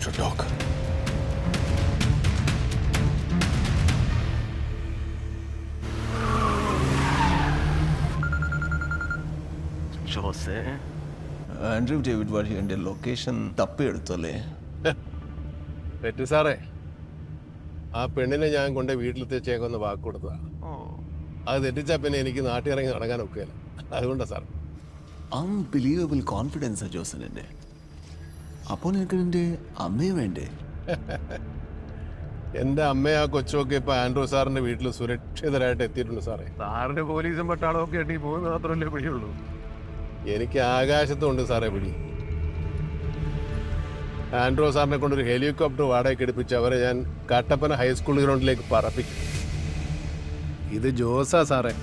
to talk. Jose, Andrew David വഴി എൻ്റെ location തപ്പിയെടുത്തല്ലേ? പെറ്റു സാറേ, ആ പെണ്ണിനെ ഞാൻ കൊണ്ട് വീട്ടിലെത്തിച്ചേക്കൊന്ന് വാക്ക് കൊടുത്തതാ. അത് തെറ്റിച്ചാൽ പിന്നെ എനിക്ക് നാട്ടിലിറങ്ങി നടക്കാൻ ഒക്കുകയില്ല. അതുകൊണ്ടാ സാർ. അൺബിലീവബിൾ കോൺഫിഡൻസാ ജോസലിൻ്റെ. അപ്പോൾ നിനക്ക് നിൻ്റെ അമ്മയെ വേണ്ടേ? എൻ്റെ അമ്മയെ ആ കൊച്ചുമൊക്കെ ഇപ്പൊ ആൻഡ്രൂ സാറിന്റെ വീട്ടിൽ സുരക്ഷിതരായിട്ട് എത്തിയിട്ടുണ്ട് സാറേ. സാറിന്റെ പോലീസും പട്ടാളവും ഒക്കെ എണ്ണി പോകുന്ന മാത്രമല്ലേ പിടിയുള്ളൂ. എനിക്ക് ആകാശത്തുണ്ട് സാറേ പിടി. ആൻഡ്രൂ സാറിനെ കൊണ്ടൊരു ഹെലികോപ്റ്റർ വാടകയ്ക്ക് എടുപ്പിച്ച് അവരെ ഞാൻ കട്ടപ്പന ഹൈസ്കൂൾ ഗ്രൗണ്ടിലേക്ക് പറപ്പിക്കും. ഇത് ജോസാ സാറേ,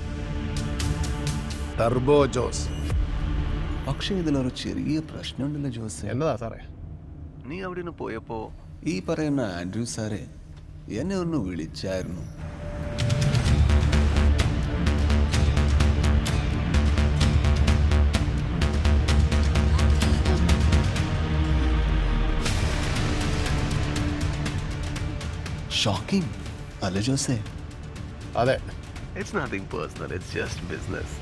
ടർബോ ജോസ്. പക്ഷേ ഇതിലൊരു ചെറിയ പ്രശ്നമുണ്ടല്ലോ ജോസ്. എന്നതാ സാറേ? നീ അവിടെ നിന്ന് പോയപ്പോ ഈ പറയുന്ന ആൻഡ്രൂ സാറെ എന്നെ ഒന്ന് വിളിച്ചായിരുന്നു. ഷോക്കിംഗ് അല്ലേ ജോസേ? അതെ. It's nothing personal, it's just business.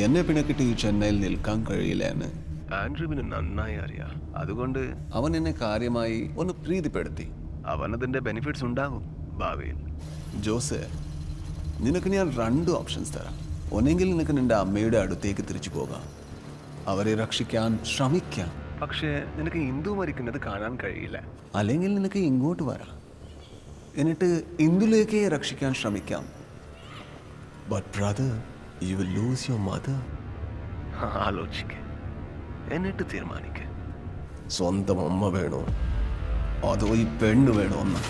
എന്നെ പിണക്കിട്ട് ഈ ചെന്നൈയിൽ നിൽക്കാൻ കഴിയില്ല എന്ന് ആൻഡ്രൂവിന് നന്നായി അറിയാം. അതുകൊണ്ട് അവൻ എന്നെ കാര്യമായി ഒന്ന് പ്രീതിപ്പെടുത്തി. അവനതിന്റെ ബെനിഫിറ്റ്സ് ഉണ്ടാകും ഭാവിയിൽ. ജോസ്, നിനക്ക് ഞാൻ 2 ഓപ്ഷൻസ് തരാം. ഒന്നെങ്കിൽ നിനക്ക് നിന്റെ അമ്മയുടെ അടുത്തേക്ക് തിരിച്ചു പോകാം, അവരെ രക്ഷിക്കാൻ ശ്രമിക്കാം. പക്ഷേ നിനക്ക് ഹിന്ദു മരിക്കുന്നത് കാണാൻ കഴിയില്ല. അല്ലെങ്കിൽ നിനക്ക് ഇങ്ങോട്ട് വരാം, എന്നിട്ട് ഇന്ദുലേഖയെ രക്ഷിക്കാൻ ശ്രമിക്കാം. But brother, you will lose your mother. ആലോചിക്ക്, എന്നിട്ട് തീരുമാനിക്ക്. സ്വന്തം അമ്മ വേണോ അതോ ഈ പെണ്ണ് വേണോ എന്ന്?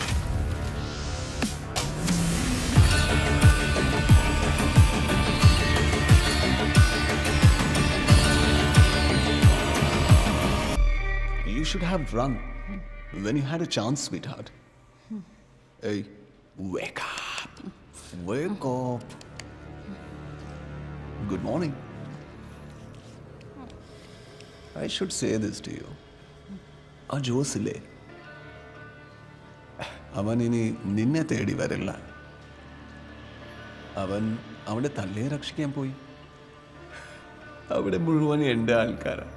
You should have run when you had a chance, sweetheart. Hey, wake up. Wake up. Good morning. I should say this to you. ആ ജോസില്ലേ, അവൻ ഇനി നിന്നെ തേടി വരില്ല. അവൻ അവൻ്റെ തല്ലെ രക്ഷിക്കാൻ പോയി. അവിടെ മുഴുവൻ എൻ്റെ ആൾക്കാരാണ്.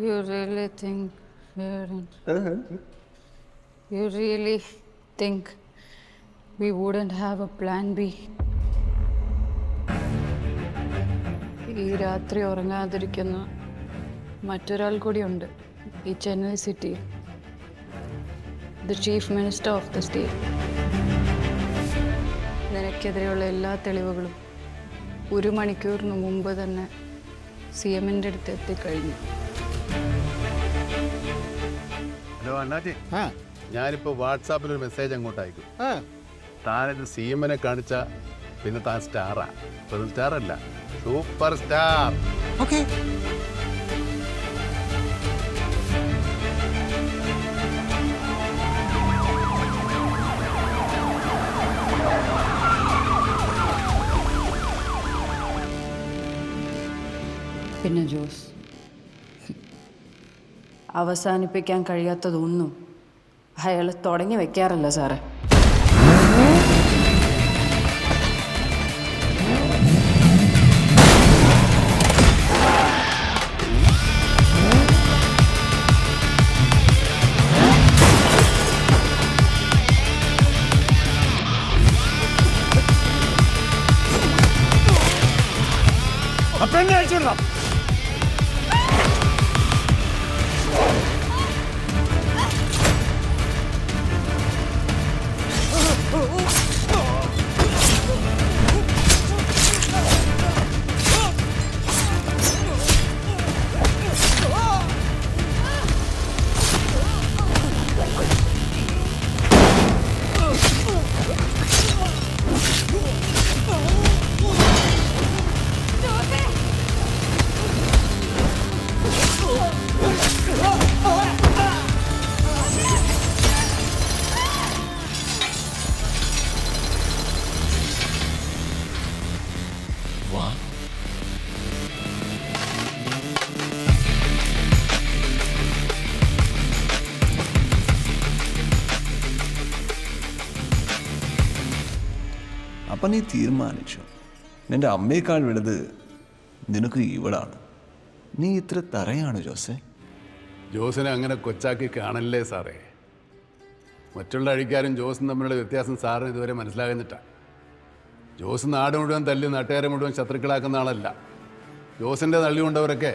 You really think you really think we wouldn't have a plan B? ഈ രാത്രി ഉറങ്ങാതിരിക്കുന്ന മറ്റൊരാൾ കൂടിയുണ്ട് ഈ ചെന്നൈ സിറ്റിയിൽ. The chief minister of the state. നിനക്കെതിരെയുള്ള എല്ലാ തെളിവുകളും 1 മണിക്കൂറിന് മുമ്പ് തന്നെ CM-ൻ്റെ അടുത്ത് എത്തിക്കഴിഞ്ഞു. ഹലോ അണ്ണാജി, ഞാനിപ്പോ വാട്സാപ്പിൽ ഒരു മെസ്സേജ് അങ്ങോട്ട് അയക്കും. താനിത് CM-നെ കാണിച്ച പിന്നെ താൻ സ്റ്റാറാ. വെറും സ്റ്റാർ അല്ല, സൂപ്പർ സ്റ്റാർ. ഓക്കെ. പിന്നെ ജോസ്, അവസാനിപ്പിക്കാൻ കഴിയാത്തതൊന്നും അയാൾ തുടങ്ങി വെക്കാറില്ല സാറേ. അപ്പം നീ തീരുമാനിച്ചു നിന്റെ അമ്മയേക്കാൾ വലുത് നിനക്ക് ഇവളാണ്. നീ ഇത്ര തറയാണ് ജോസേ. ജോസിനെ അങ്ങനെ കൊച്ചാക്കി കാണല്ലേ സാറേ. മറ്റുള്ള അഴിക്കാരും ജോസും തമ്മിലുള്ള വ്യത്യാസം സാറിന് ഇതുവരെ മനസ്സിലാകുന്നിട്ടാണ്. ജോസ് നാട് മുഴുവൻ തല്ലി നാട്ടുകാരെ മുഴുവൻ ശത്രുക്കളാക്കുന്ന ആളല്ല. ജോസിൻ്റെ തള്ളി കൊണ്ടവരൊക്കെ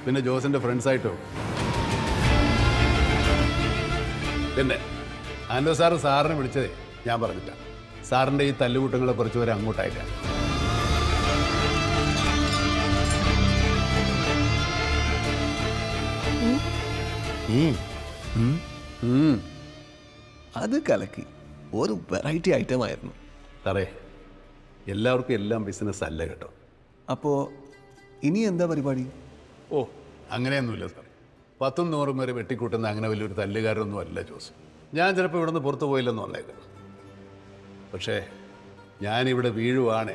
പിന്നെ ജോസിൻ്റെ ഫ്രണ്ട്സായിട്ടോ. പിന്നെ ആൻഡോ സാറ് സാറിനെ വിളിച്ചതേ ഞാൻ പറഞ്ഞില്ല. സാറിൻ്റെ ഈ തല്ലുകൂട്ടങ്ങളെ കുറച്ച് പേരെ അങ്ങോട്ടായിട്ടാണ്. അത് കലക്കി. ഒരു വെറൈറ്റി ഐറ്റം ആയിരുന്നു. സാറേ എല്ലാവർക്കും എല്ലാം ബിസിനസ് അല്ല കേട്ടോ. അപ്പോൾ ഇനി എന്താ പരിപാടി? ഓ അങ്ങനെയൊന്നുമില്ല സാറേ. 10ഉം 100ഉം വരെ വെട്ടിക്കൂട്ടുന്ന അങ്ങനെ വലിയൊരു തല്ലുകാരൊന്നും അല്ല ജോസ്. ഞാൻ ചിലപ്പോൾ ഇവിടെ നിന്ന് പുറത്തു പോയില്ലെന്ന് വന്നേക്കാം. പക്ഷേ ഞാനിവിടെ വീഴുവാണ്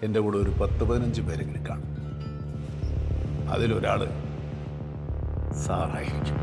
എൻ്റെ കൂടെ ഒരു 10-15 പേരെങ്കിലും കാണും. അതിലൊരാൾ സാറായിരിക്കും.